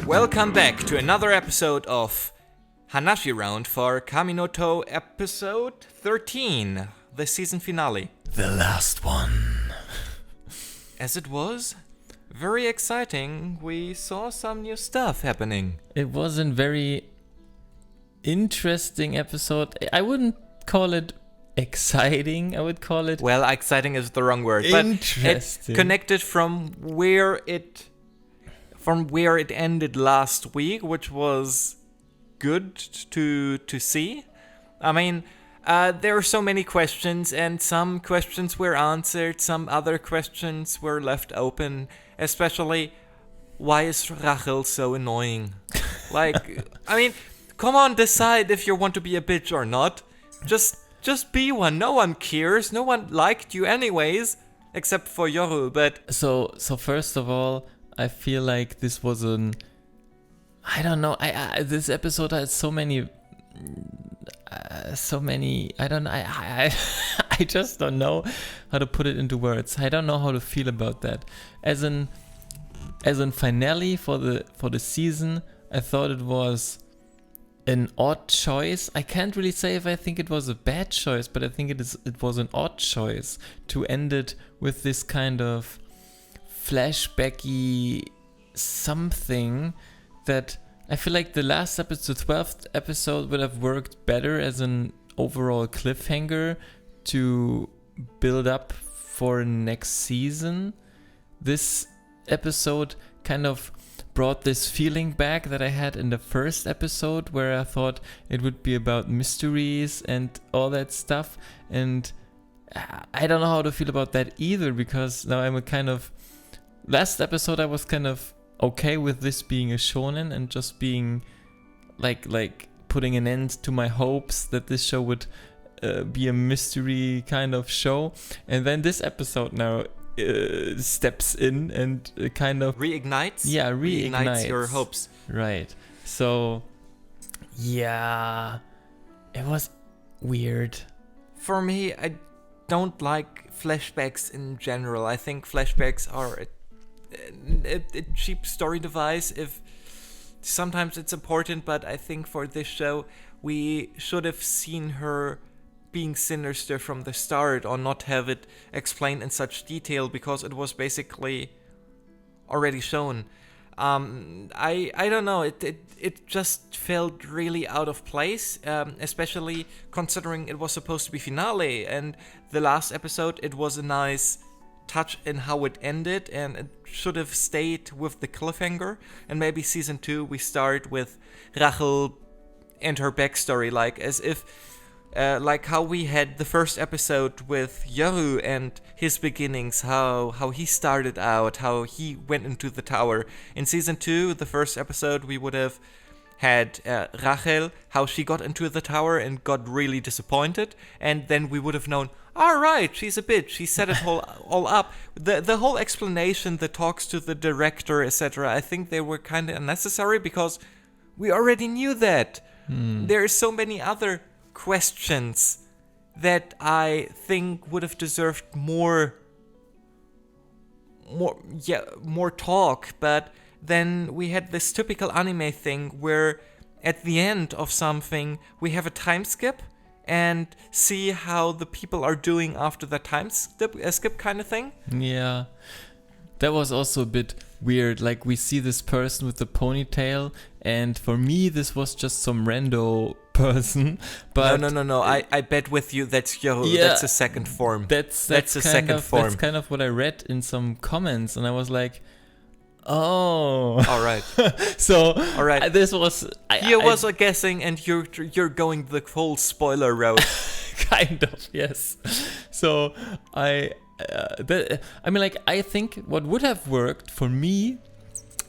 Welcome back to another episode of Hanashi Round for Kaminotou episode 13, the season finale. The last one. As it was, very exciting. We saw some new stuff happening. It was a very interesting episode. I wouldn't call it exciting. I would call it... Well, exciting is the wrong word. Interesting. But it connected from where it ended last week, which was good to see. I mean, there are so many questions, and some questions were answered, some other questions were left open, especially, why is Rachel so annoying? Like, I mean, come on, decide if you want to be a bitch or not. Just be one. No one cares. No one liked you anyways, except for Yoru, but... So first of all, I feel like this was I don't know. This episode had so many. I don't. I just don't know how to put it into words. I don't know how to feel about that. As in finale for the season, I thought it was an odd choice. I can't really say if I think it was a bad choice, but I think it was an odd choice to end it with this kind of flashbacky something that I feel like the last episode, the 12th episode, would have worked better as an overall cliffhanger to build up for next season. This episode kind of brought this feeling back that I had in the first episode, where I thought it would be about mysteries and all that stuff, and I don't know how to feel about that either, because now I'm a kind of... Last episode I was kind of okay with this being a shonen and just being like putting an end to my hopes that this show would be a mystery kind of show, and then this episode now steps in and kind of reignites your hopes. Right. So yeah, it was weird. For me, I don't like flashbacks in general. I think flashbacks are a cheap story device. If sometimes it's important, but I think for this show we should have seen her being sinister from the start, or not have it explained in such detail, because it was basically already shown. I don't know, it just felt really out of place, especially considering it was supposed to be finale, and the last episode, it was a nice touch in how it ended, and it should have stayed with the cliffhanger, and maybe season 2 we start with Rachel and her backstory, like as if like how we had the first episode with Yoru and his beginnings, how he started out, how he went into the tower. In season 2, the first episode, we would have had Rachel, how she got into the tower and got really disappointed, and then we would have known, alright, she's a bitch, she set it all up. The whole explanation, the talks to the director, etc., I think they were kind of unnecessary, because we already knew that. There are so many other questions that I think would have deserved more talk, but then we had this typical anime thing where at the end of something we have a time skip and see how the people are doing after the time skip kind of thing. Yeah, that was also a bit weird. Like, we see this person with the ponytail, and for me this was just some rando person, but no, I bet with you that's that's a second form. That's a second form. That's kind of what I read in some comments, and I was like, oh, all right. So all right, this was I was guessing, and you're going the whole spoiler route. Kind of, yes. So I mean, like, I think what would have worked for me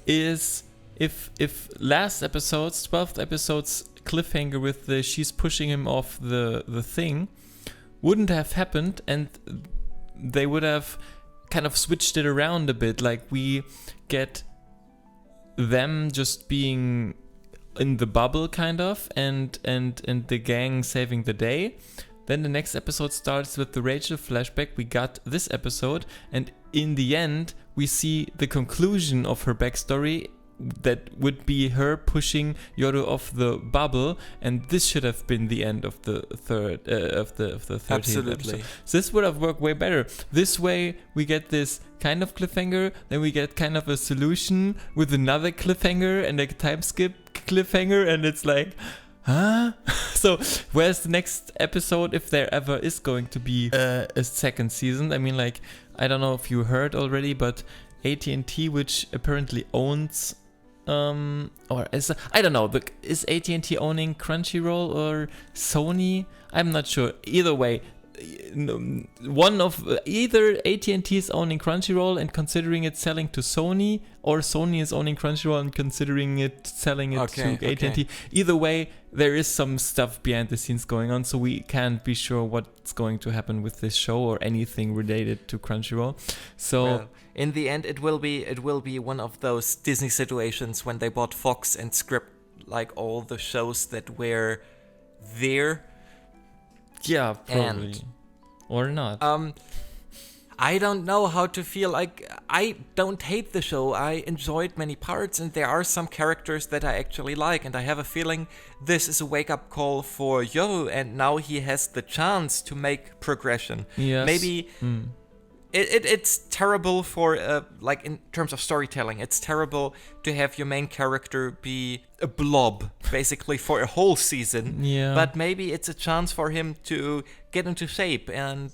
is if last episode's 12th episode's cliffhanger with the she's pushing him off the thing wouldn't have happened, and they would have kind of switched it around a bit. Like, we get them just being in the bubble kind of, and the gang saving the day. Then the next episode starts with the Rachel flashback. We got this episode, and in the end we see the conclusion of her backstory that would be her pushing Yoru off the bubble, and this should have been the end of the third of the 13th Absolutely. episode. So this would have worked way better. This way we get this kind of cliffhanger, then we get kind of a solution with another cliffhanger and a time skip cliffhanger, and it's like, huh? So where's the next episode, if there ever is going to be a second season? I mean, like, I don't know if you heard already, but AT&T, which apparently owns or is, I don't know, is AT&T owning Crunchyroll or Sony? I'm not sure. Either way, one of either AT&T is owning Crunchyroll and considering it selling to Sony, or Sony is owning Crunchyroll and considering it selling it to AT&T. Okay. Either way, there is some stuff behind the scenes going on, so we can't be sure what's going to happen with this show or anything related to Crunchyroll. So Well, in the end, it will be one of those Disney situations when they bought Fox and script like all the shows that were there. yeah, probably. And, or not. I don't know how to feel. Like, I don't hate the show. I enjoyed many parts, and there are some characters that I actually like, and I have a feeling this is a wake-up call for Yo, and now he has the chance to make progression. Yes. Maybe it's terrible for, like, in terms of storytelling, it's terrible to have your main character be a blob, basically, for a whole season. Yeah. But maybe it's a chance for him to get into shape and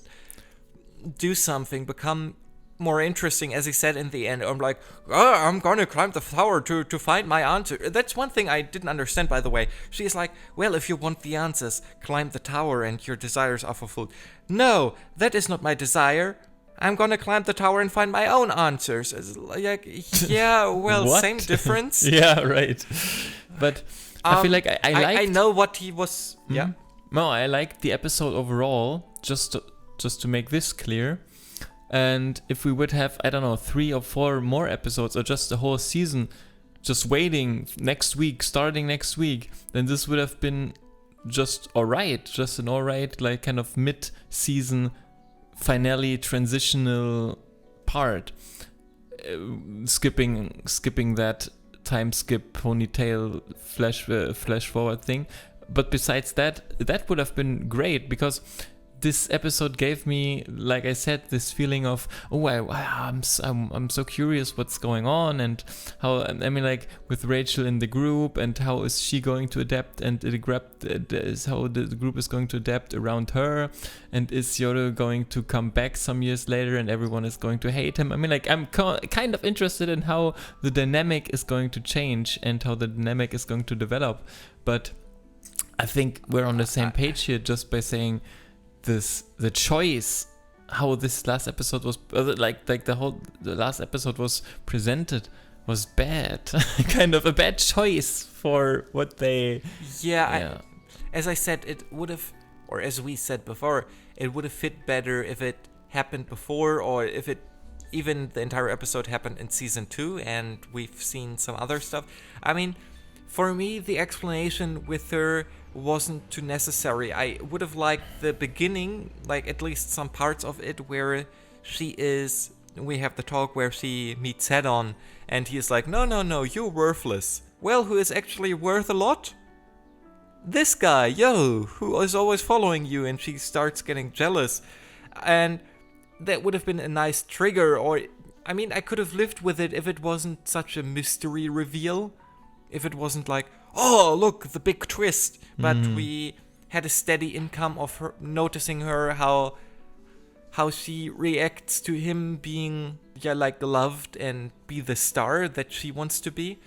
do something, become more interesting. As he said in the end, I'm like, oh, I'm gonna climb the tower to find my answer. That's one thing I didn't understand, by the way. She's like, well, if you want the answers, climb the tower and your desires are fulfilled. No, that is not my desire. I'm gonna climb the tower and find my own answers. It's like, yeah, well, What? same difference. Yeah, right. But I feel like I liked... I know what he was. Yeah. No, I liked the episode overall, just to make this clear. And if we would have, I don't know, 3 or 4 more episodes, or just the whole season, just waiting next week, starting next week, then this would have been just alright. Just an alright, like, kind of mid-season finale transitional part. Skipping that time skip ponytail flash forward thing. But besides that would have been great, because this episode gave me, like I said, this feeling of, oh, I'm so curious what's going on, and how, I mean, like, with Rachel in the group, and how is she going to adapt, and is how the group is going to adapt around her, and is Yoru going to come back some years later and everyone is going to hate him. I mean, like, I'm kind of interested in how the dynamic is going to change and how the dynamic is going to develop. But I think we're on the same page here, just by saying the choice, how this last episode was, the last episode was presented, was bad. Kind of a bad choice for what they... Yeah. As I said, it would have, or as we said before, it would have fit better if it happened before, or if it even the entire episode happened in season 2 and we've seen some other stuff. I mean, for me, the explanation with her wasn't too necessary. I would have liked the beginning, like at least some parts of it, where we have the talk where she meets head on, and he is like, no, you're worthless. Well, who is actually worth a lot? This guy, Yo, who is always following you, and she starts getting jealous. And that would have been a nice trigger, or, I mean, I could have lived with it if it wasn't such a mystery reveal. If it wasn't like, oh, look, the big twist. But we had a steady income of her, noticing her, how she reacts to him being, like, loved and be the star that she wants to be.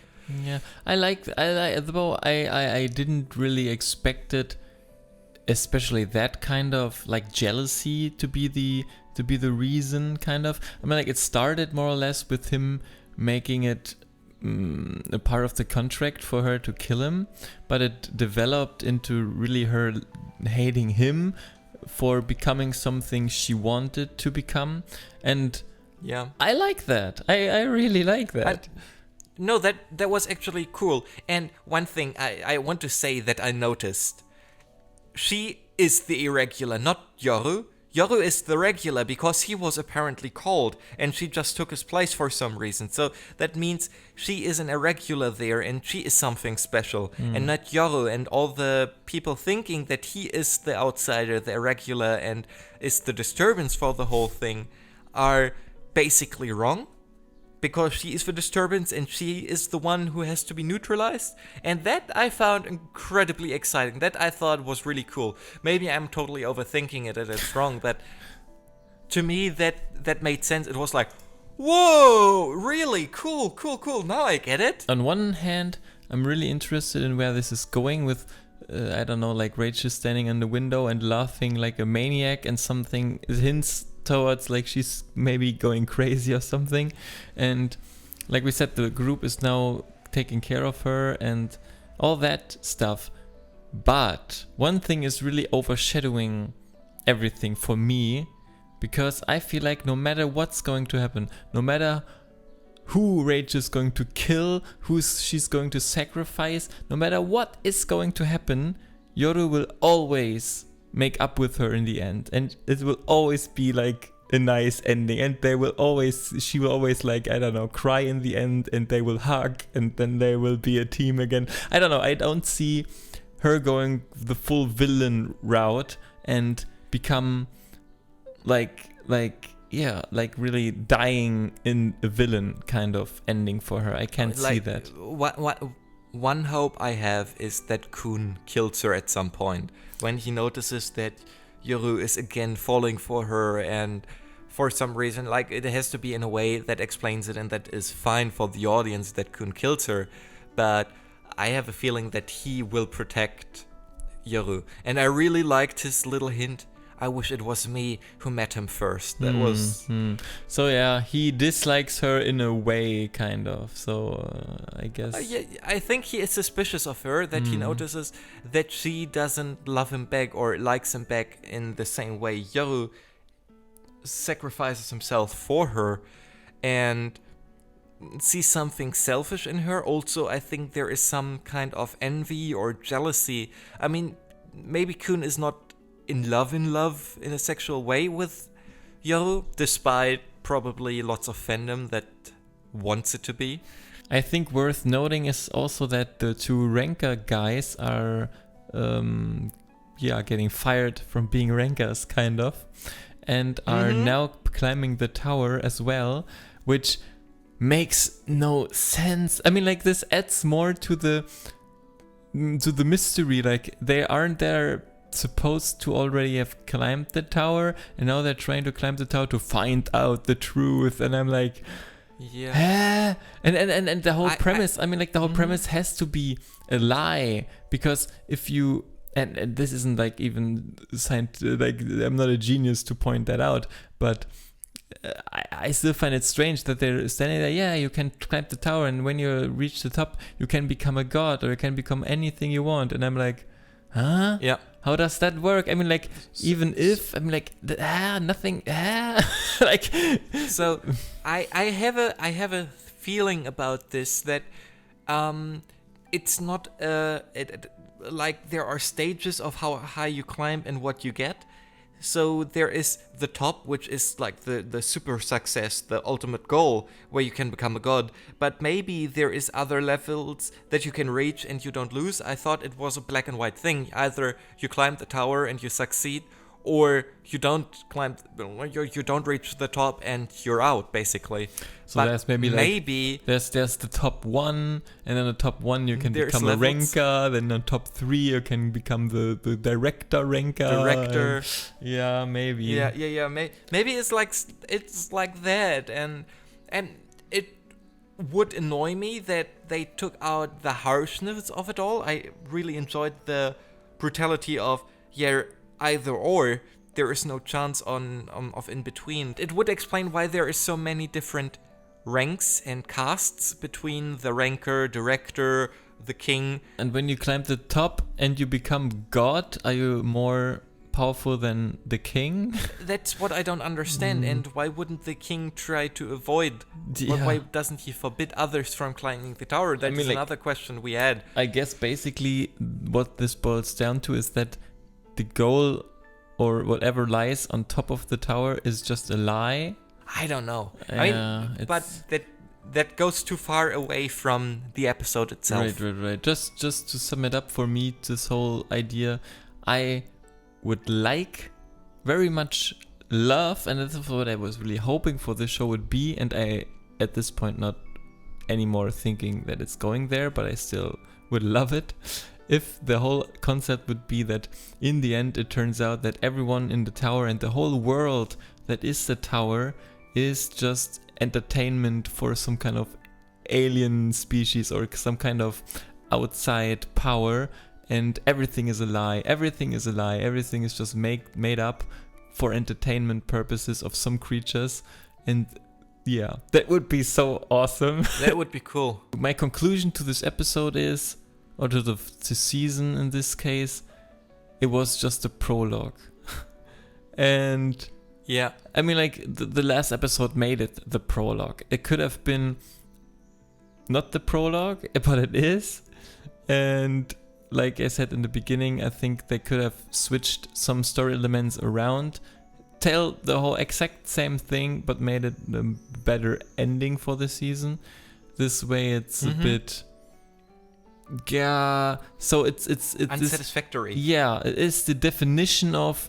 Yeah, though I didn't really expect it, especially that kind of, like, jealousy to be the reason, kind of. I mean, like, it started more or less with him making it a part of the contract for her to kill him, but it developed into really her hating him for becoming something she wanted to become. And yeah, I like that. I really like that. No, that was actually cool. And one thing I want to say that I noticed, she is the irregular, not Yoru. Yoru is the regular because he was apparently called and she just took his place for some reason. So that means she is an irregular there and she is something special and not Yoru, and all the people thinking that he is the outsider, the irregular, and is the disturbance for the whole thing are basically wrong. Because she is the disturbance and she is the one who has to be neutralized. And that I found incredibly exciting. That I thought was really cool. Maybe I'm totally overthinking it and it's wrong, but to me that made sense. It was like, whoa, really? Cool. Now I get it. On one hand, I'm really interested in where this is going with, I don't know, like Rachel standing in the window and laughing like a maniac, and something hints towards like she's maybe going crazy or something. And like we said, the group is now taking care of her and all that stuff. But one thing is really overshadowing everything for me, because I feel like no matter what's going to happen, no matter who Rage is going to kill, who she's going to sacrifice, no matter what is going to happen, Yoru will always make up with her in the end, and it will always be like a nice ending, and she will always like, I don't know, cry in the end, and they will hug, and then they will be a team again. I don't know, I don't see her going the full villain route and become like really dying in a villain kind of ending for her. I can't see that. One hope I have is that Kun kills her at some point when he notices that Yoru is again falling for her, and for some reason, like, it has to be in a way that explains it and that is fine for the audience that Kun kills her. But I have a feeling that he will protect Yoru, and I really liked his little hint. I wish it was me who met him first. That was... So yeah, he dislikes her in a way, kind of. So I guess... yeah, I think he is suspicious of her, that he notices that she doesn't love him back or likes him back in the same way Yoru sacrifices himself for her, and sees something selfish in her. Also, I think there is some kind of envy or jealousy. I mean, maybe Kun is not in love in a sexual way with Yoru, despite probably lots of fandom that wants it to be. I think worth noting is also that the two ranker guys are getting fired from being rankers, kind of, and are now climbing the tower as well, which makes no sense. I mean, like, this adds more to the mystery. Like, they aren't there supposed to already have climbed the tower, and now they're trying to climb the tower to find out the truth, and I'm like, and the whole premise, I mean, like, the whole premise has to be a lie, because if you, and this isn't like even scientific, like, I'm not a genius to point that out, but I still find it strange that they're standing there. Yeah, you can climb the tower, and when you reach the top, you can become a god, or you can become anything you want, and I'm like, huh? Yeah. How does that work? I mean, like, even if I'm like, nothing, like. So, I have a feeling about this that, it's not like there are stages of how high you climb and what you get. So there is the top, which is like the super success, the ultimate goal, where you can become a god. But maybe there is other levels that you can reach and you don't lose. I thought it was a black and white thing. Either you climb the tower and you succeed, or you don't climb, you don't reach the top and you're out, basically. So but there's maybe there's the top one, and then the top one you can become a ranker. Then the top 3 you can become the director ranker. Yeah, maybe. Yeah. Maybe it's like that, and it would annoy me that they took out the harshness of it all. I really enjoyed the brutality of either or. There is no chance of in between. It would explain why there is so many different ranks and castes between the ranker, director, the king. And when you climb the top and you become god, are you more powerful than the king? That's what I don't understand. And why wouldn't the king try to avoid? Why doesn't he forbid others from climbing the tower? That's another question we had. I guess basically what this boils down to is that the goal or whatever lies on top of the tower is just a lie. I don't know. Yeah, But that goes too far away from the episode itself. Right. Just to sum it up for me, this whole idea, I would very much love, and that's what I was really hoping for the show would be, and I, at this point, not anymore thinking that it's going there, but I still would love it if the whole concept would be that in the end it turns out that everyone in the tower and the whole world that is the tower is just entertainment for some kind of alien species or some kind of outside power, and everything is a lie, everything is just made up for entertainment purposes of some creatures. And yeah, that would be so awesome. That would be cool. My conclusion to this episode is, or to the season in this case, it was just a prologue. And yeah, I mean, like, the last episode made it the prologue. It could have been not the prologue, but it is. And like I said in the beginning, I think they could have switched some story elements around, tell the whole exact same thing, but made it a better ending for the season. This way it's a bit... Yeah, so it's unsatisfactory. It is the definition of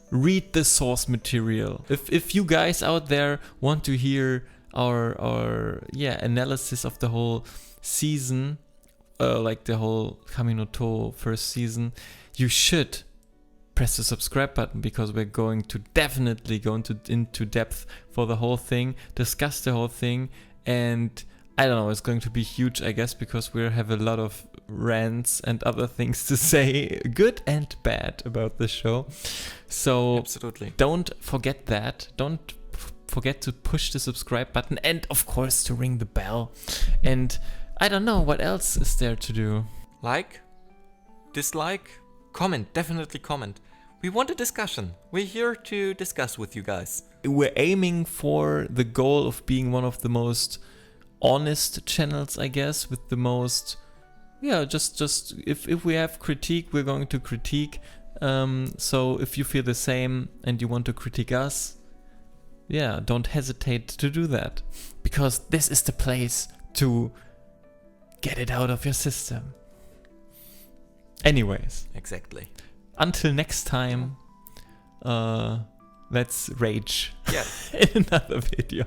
read the source material. If you guys out there want to hear our analysis of the whole season, like the whole kaminotou first season, you should press the subscribe button, because we're going to definitely go into depth for the whole thing, discuss the whole thing, and I don't know, it's going to be huge, I guess, because we have a lot of rants and other things to say, good and bad, about the show. So absolutely, don't forget that. Don't forget to push the subscribe button, and of course to ring the bell. And I don't know, what else is there to do? Like, dislike, comment, definitely comment. We want a discussion. We're here to discuss with you guys. We're aiming for the goal of being one of the most honest channels, I guess, with the most, just if we have critique, we're going to critique. So if you feel the same and you want to critique us, don't hesitate to do that, because this is the place to get it out of your system. Anyways, exactly. Until next time, let's rage. Yeah. In another video.